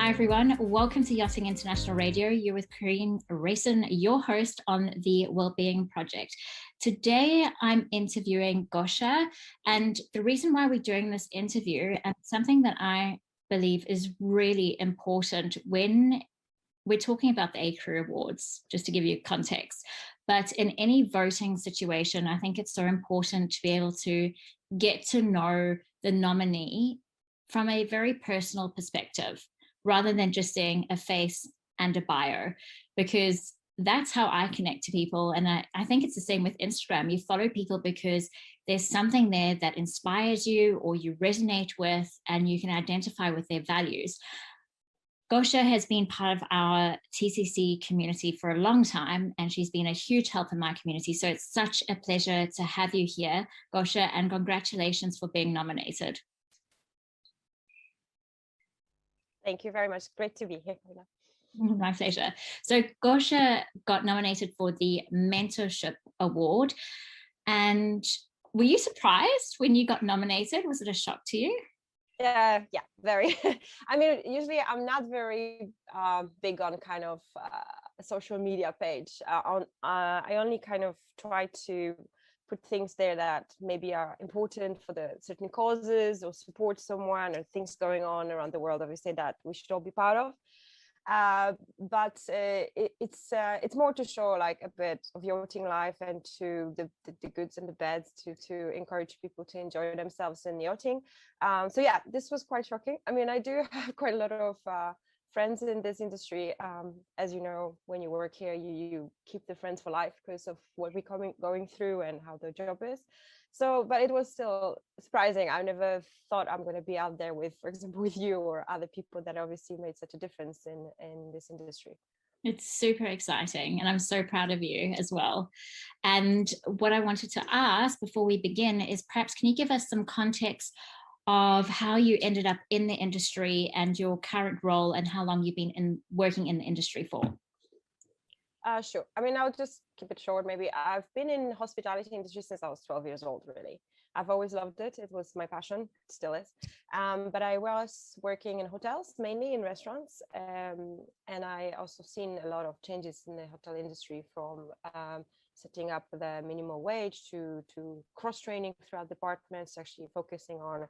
Hi everyone, welcome to Yachting International Radio. You're with Corinne Racin, your host on the Wellbeing project. Today I'm interviewing Gosha, and the reason why we're doing this interview, and something that I believe is really important when we're talking about the Yachtcrew Awards, just to give you context, but in any voting situation, I think it's so important to be able to get to know the nominee from a very personal perspective, rather than just seeing a face and a bio, because that's how I connect to people. And I think it's the same with Instagram. You follow people because there's something there that inspires you or you resonate with, and you can identify with their values. Gosha has been part of our TCC community for a long time, and she's been a huge help in my community. So it's such a pleasure to have you here, Gosha, and congratulations for being nominated. Thank you very much. Great to be here. My pleasure. So Gosha got nominated for the Mentorship Award. And were you surprised when you got nominated? Was it a shock to you? Yeah, very. I mean, usually I'm not very big on kind of social media page. I only kind of try to put things there that maybe are important for the certain causes or support someone or things going on around the world, obviously, that we should all be part of. But it's more to show like a bit of yachting life and to the goods and the bads to encourage people to enjoy themselves in yachting. So yeah, this was quite shocking. I mean, I do have quite a lot of friends in this industry. As you know, when you work here, you keep the friends for life because of what we're going through and how the job is. So, but it was still surprising. I never thought I'm going to be out there with, for example, with you or other people that obviously made such a difference in this industry. It's super exciting, and I'm so proud of you as well. And what I wanted to ask before we begin is, perhaps can you give us some context of how you ended up in the industry and your current role, and how long you've been working in the industry for? Sure. I mean, I'll just keep it short. Maybe I've been in hospitality industry since I was 12 years old, really. I've always loved it. It was my passion, it still is. But I was working in hotels, mainly in restaurants. And I also seen a lot of changes in the hotel industry, from setting up the minimum wage to cross-training throughout departments, actually focusing on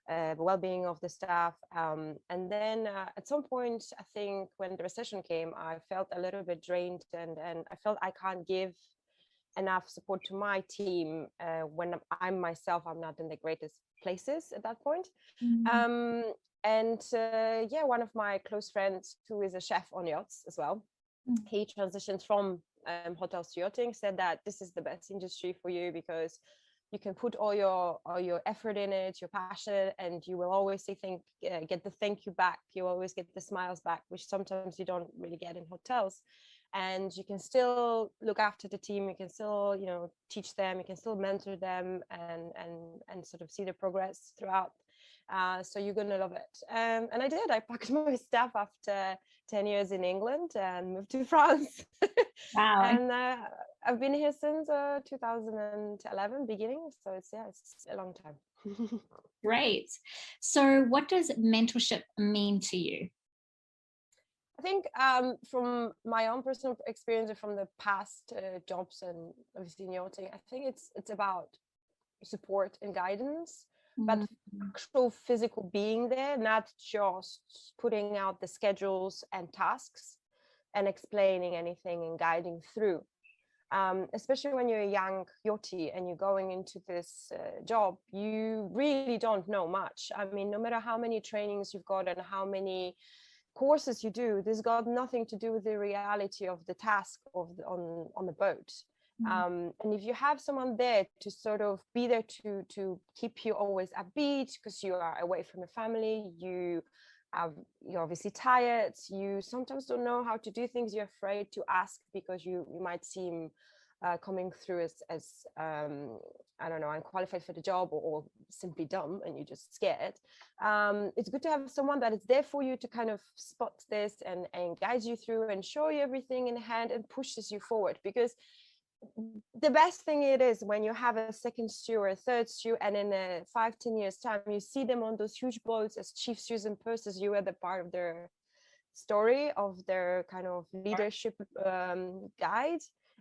the well-being of the staff. And then at some point, I think when the recession came, I felt a little bit drained, and I felt I can't give enough support to my team when I'm myself, I'm not in the greatest places at that point. Mm-hmm. Yeah, one of my close friends, who is a chef on yachts as well, he transitioned from hotels to yachting, said that this is the best industry for you because you can put all your effort in it, your passion, and you will always get the thank you back. You always get the smiles back, which sometimes you don't really get in hotels. And you can still look after the team. You can still, teach them. You can still mentor them and sort of see the progress throughout. So you're gonna love it. And I did. I packed my stuff after 10 years in England and moved to France. Wow. And I've been here since 2011 beginning. So it's a long time. Great. So what does mentorship mean to you? I think from my own personal experience and from the past jobs and obviously in yachting, I think it's about support and guidance, but actual physical being there, not just putting out the schedules and tasks and explaining anything and guiding through. Especially when you're a young yachty and you're going into this job, you really don't know much. I mean, no matter how many trainings you've got and how many courses you do, this got nothing to do with the reality of the task on the boat. And if you have someone there to sort of be there to keep you always upbeat, because you are away from your family, you're obviously tired, you sometimes don't know how to do things, you're afraid to ask because you might seem coming through as I don't know, unqualified for the job or simply dumb and you're just scared. It's good to have someone that is there for you to kind of spot this and guides you through and show you everything in hand and pushes you forward. Because the best thing it is when you have a second stew or a third stew, and in 5-10 years time you see them on those huge boats as chief stews and pursers, you are the part of their story of their kind of leadership guide,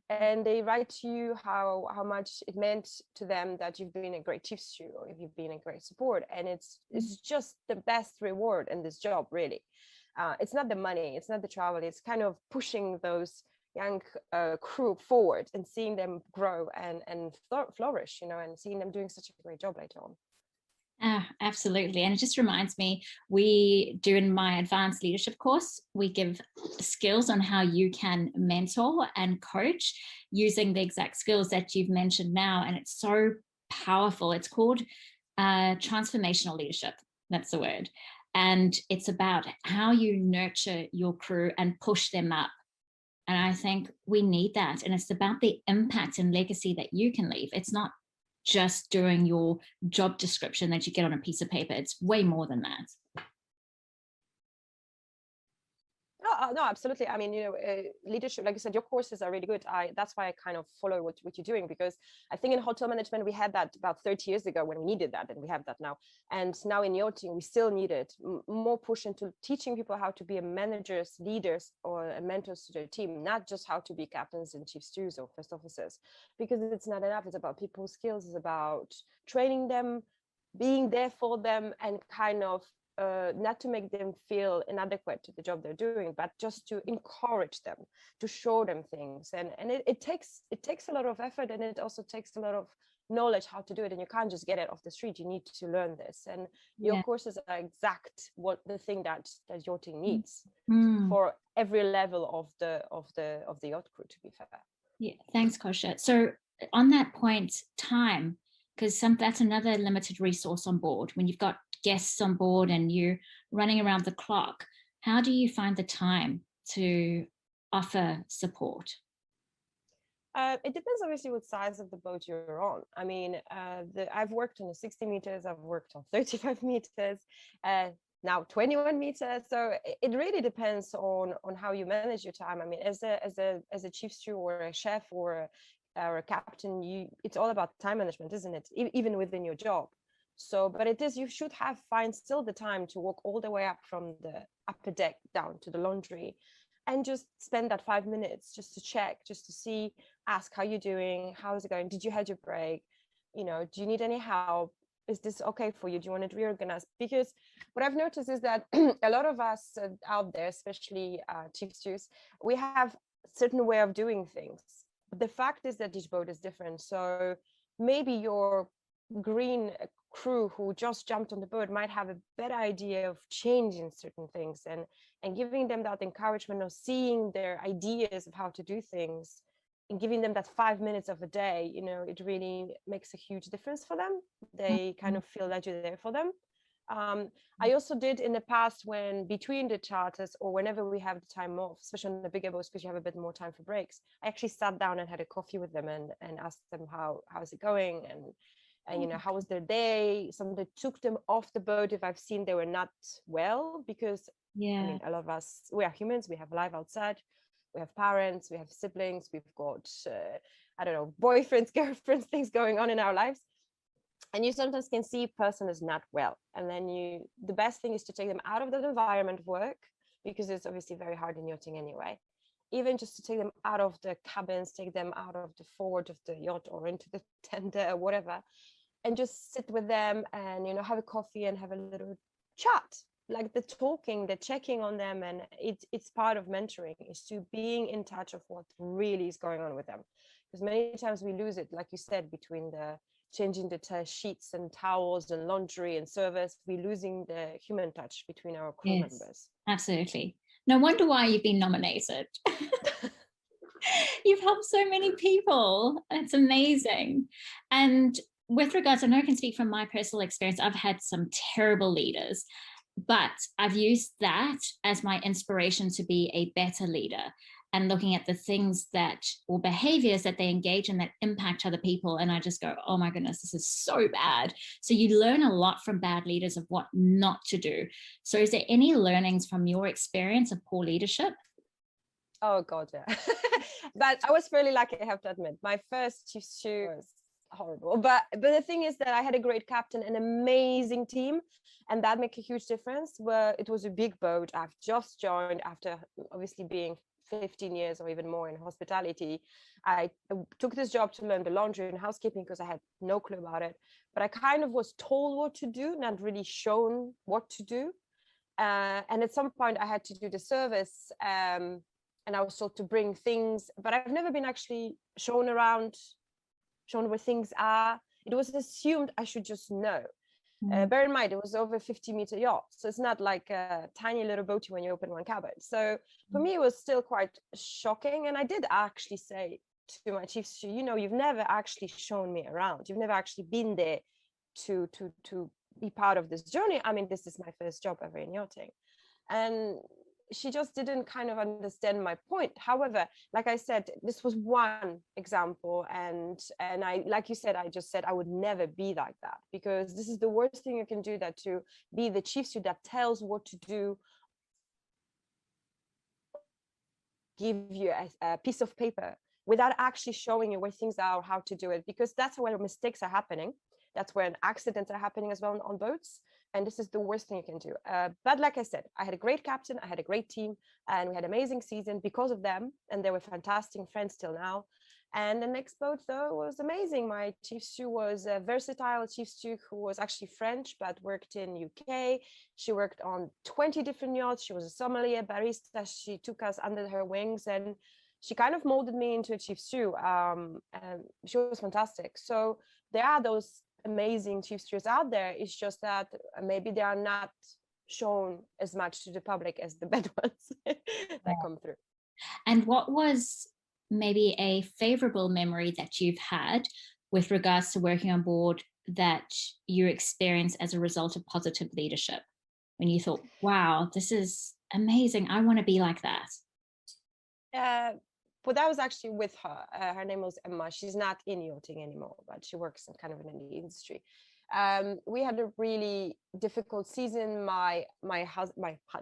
and they write to you how much it meant to them that you've been a great chief stew or if you've been a great support, and it's just the best reward in this job, really. It's not the money, it's not the travel, it's kind of pushing those young crew forward and seeing them grow and flourish, you know, and seeing them doing such a great job later on. Absolutely. And it just reminds me, we do in my advanced leadership course, we give skills on how you can mentor and coach using the exact skills that you've mentioned now. And it's so powerful. It's called transformational leadership. That's the word. And it's about how you nurture your crew and push them up. And I think we need that. And it's about the impact and legacy that you can leave. It's not just doing your job description that you get on a piece of paper. It's way more than that. No, absolutely. I mean, you know, leadership, like you said, your courses are really good. That's why I kind of follow what you're doing, because I think in hotel management, we had that about 30 years ago when we needed that, and we have that now. And now in yachting, we still need it. More push into teaching people how to be a managers, leaders, or a mentors to their team, not just how to be captains and chief stewards or first officers, because it's not enough. It's about people's skills. It's about training them, being there for them, and kind of not to make them feel inadequate to the job they're doing, but just to encourage them, to show them things. And it takes a lot of effort, and it also takes a lot of knowledge how to do it. And you can't just get it off the street. You need to learn this. And your courses are exact what the thing that yachting needs for every level of the yacht crew, to be fair. Yeah, thanks, Kosha. So on that point, time, because that's another limited resource on board. When you've got guests on board and you're running around the clock, how do you find the time to offer support? It depends, obviously, what size of the boat you're on. I mean, I've worked on 60 meters, I've worked on 35 meters, now 21 meters. So it really depends on how you manage your time. I mean, as a chief steward or a chef or a captain, it's all about time management, isn't it? Even within your job. So, but it is, you should find still the time to walk all the way up from the upper deck down to the laundry, and just spend that 5 minutes just to check, just to see, ask how you're doing, how's it going, did you have your break, you know, do you need any help, is this okay for you, do you want to reorganize? Because what I've noticed is that a lot of us out there, especially chief stewards, we have a certain way of doing things, but the fact is that each boat is different. So maybe your green crew who just jumped on the boat might have a better idea of changing certain things, and giving them that encouragement of seeing their ideas of how to do things, and giving them that 5 minutes of a day, you know, it really makes a huge difference for them. They kind of feel that you're there for them. I also did in the past, when between the charters or whenever we have the time off, especially on the bigger boats, because you have a bit more time for breaks, I actually sat down and had a coffee with them and asked them how's it going, and you know, how was their day. Sometimes took them off the boat if I've seen they were not well, because I mean, a lot of us, we are humans, we have life outside, we have parents, we have siblings, we've got I don't know, boyfriends, girlfriends, things going on in our lives, and you sometimes can see a person is not well, and then the best thing is to take them out of that environment of work, because it's obviously very hard in yachting anyway. Even just to take them out of the cabins, take them out of the forward of the yacht or into the tender or whatever, and just sit with them and, you know, have a coffee and have a little chat, like the talking, the checking on them. And it's part of mentoring, is to being in touch of what really is going on with them, because many times we lose it, like you said, between the changing the sheets and towels and laundry and service, we're losing the human touch between our crew members. Absolutely. No wonder why you've been nominated. You've helped so many people. It's amazing. And with regards, I know I can speak from my personal experience, I've had some terrible leaders, but I've used that as my inspiration to be a better leader, and looking at the things that, or behaviors that they engage in that impact other people. And I just go, oh my goodness, this is so bad. So you learn a lot from bad leaders of what not to do. So is there any learnings from your experience of poor leadership? Oh God, yeah. But I was fairly lucky, I have to admit. My first chief stew was horrible. But the thing is that I had a great captain, an amazing team, and that make a huge difference. Where it was a big boat. I've just joined after obviously being 15 years or even more in hospitality. I took this job to learn the laundry and housekeeping because I had no clue about it. But I kind of was told what to do, not really shown what to do. And at some point I had to do the service, and I was told to bring things, but I've never been actually shown around, shown where things are. It was assumed I should just know. Bear in mind, it was over 50-meter yacht, so it's not like a tiny little boaty when you open one cabin. So for me, it was still quite shocking. And I did actually say to my chief stew, you've never actually shown me around. You've never actually been there to be part of this journey. I mean, this is my first job ever in yachting. And she just didn't kind of understand my point. However, like I said, this was one example. And I, like you said, I just said I would never be like that, because this is the worst thing you can do, that to be the chief stew that tells what to do, give you a piece of paper without actually showing you where things are or how to do it, because that's where mistakes are happening. That's when accidents are happening as well on boats. And this is the worst thing you can do. But like I said, I had a great captain, I had a great team, and we had an amazing season because of them. And they were fantastic friends till now. And the next boat, though, was amazing. My chief stew was a versatile chief stew who was actually French, but worked in UK. She worked on 20 different yachts. She was a sommelier, barista. She took us under her wings, and she kind of molded me into a chief stew. And she was fantastic. So there are those amazing chief stews out there. It's just that maybe they are not shown as much to the public as the bad ones that come through. And what was maybe a favorable memory that you've had with regards to working on board that you experienced as a result of positive leadership, when you thought, wow, this is amazing, I want to be like that? Well, that was actually with her. Her name was Emma. She's not in yachting anymore, but she works in kind of in the industry. We had a really difficult season. My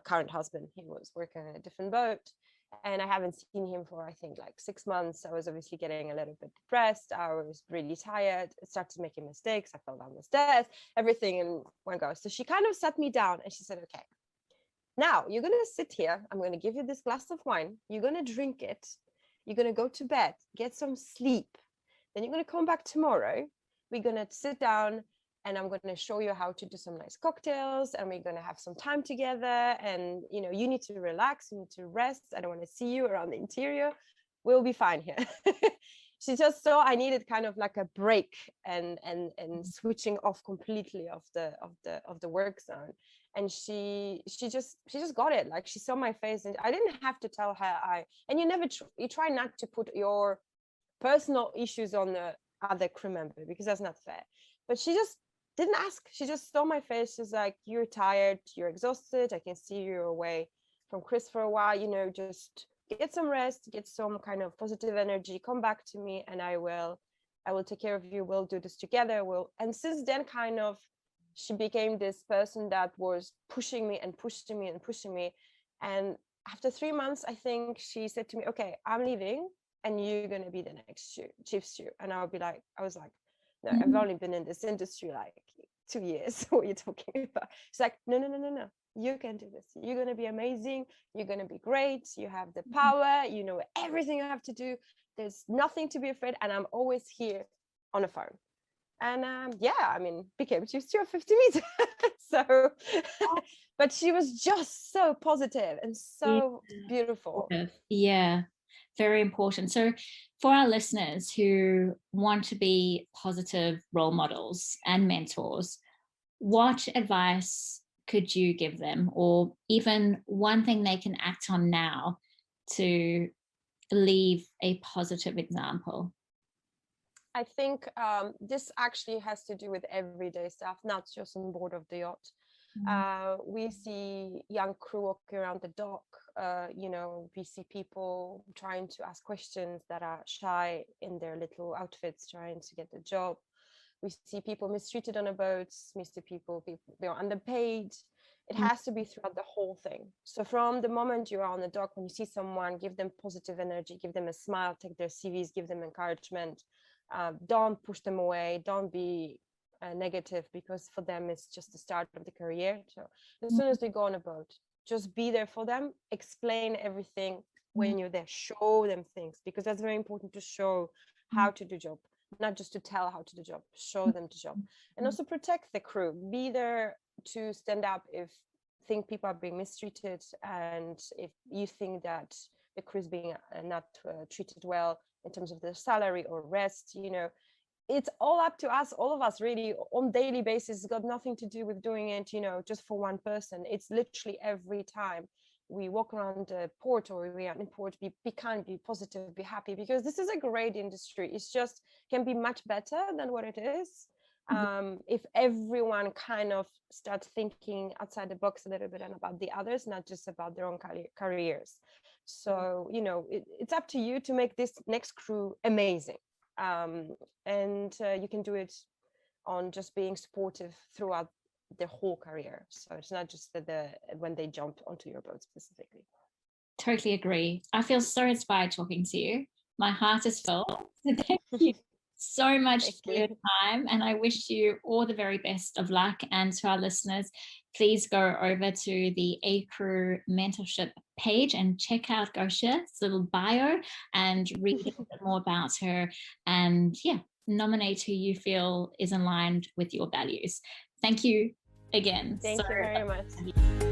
current husband, he was working on a different boat, and I haven't seen him for, I think, like 6 months. I was obviously getting a little bit depressed. I was really tired. I started making mistakes. I fell down the stairs, everything in one go. So she kind of sat me down and she said, okay, now you're going to sit here. I'm going to give you this glass of wine. You're going to drink it. You're going to go to bed, get some sleep. Then you're going to come back tomorrow. We're going to sit down and I'm going to show you how to do some nice cocktails, and we're going to have some time together. And, you need to relax, you need to rest. I don't want to see you around the interior. We'll be fine here. She just saw I needed kind of like a break and switching off completely of the work zone. And she just got it. Like, she saw my face, and I didn't have to tell her. And you try not to put your personal issues on the other crew member, because that's not fair. But she just didn't ask. She just saw my face. She's like, you're tired, you're exhausted, I can see you're away from Chris for a while, just get some rest, get some kind of positive energy, come back to me, and I will take care of you. We'll do this together. And since then, kind of, she became this person that was pushing me and pushing me and pushing me. And after 3 months, I think she said to me, okay, I'm leaving and you're going to be the next chief stew. And I was like, no, I've only been in this industry like 2 years. What are you talking about? She's like, no, you can do this. You're going to be amazing. You're going to be great. You have the power. You know everything you have to do. There's nothing to be afraid. And I'm always here on the phone. And became chief stew of 50 meters. So, but she was just so positive and so beautiful. Yeah, very important. So for our listeners who want to be positive role models and mentors, what advice could you give them, or even one thing they can act on now to leave a positive example? I think this actually has to do with everyday stuff, not just on board of the yacht. We see young crew walking around the dock. We see people trying to ask questions that are shy in their little outfits, trying to get the job. We see people mistreated on a boat, people are underpaid. It has to be throughout the whole thing. So from the moment you are on the dock, when you see someone, give them positive energy, give them a smile, take their CVs, give them encouragement. Don't push them away. Don't be negative, because for them it's just the start of the career. So as soon as they go on a boat, just be there for them, explain everything when you're there, show them things, because that's very important, to show how to do job, not just to tell how to do job, show them the job. And also protect the crew, be there to stand up if think people are being mistreated, and if you think that the crew is being not treated well in terms of their salary or rest, you know, it's all up to us, all of us, really, on daily basis. It's got nothing to do with doing it, you know, just for one person. It's literally every time we walk around the port or we are in port, be kind, be positive, be happy, because this is a great industry. It's just can be much better than what it is. If everyone kind of starts thinking outside the box a little bit and about the others, not just about their own careers. So, you know, it's up to you to make this next crew amazing. And you can do it on just being supportive throughout their whole career. So it's not just when they jump onto your boat specifically. Totally agree. I feel so inspired talking to you. My heart is full. Thank you so much for your time, and I wish you all the very best of luck. And to our listeners, please go over to the Yachtcrew mentorship page and check out Gosha's little bio and read a little bit more about her, and nominate who you feel is aligned with your values. Thank you again. Thank you very much.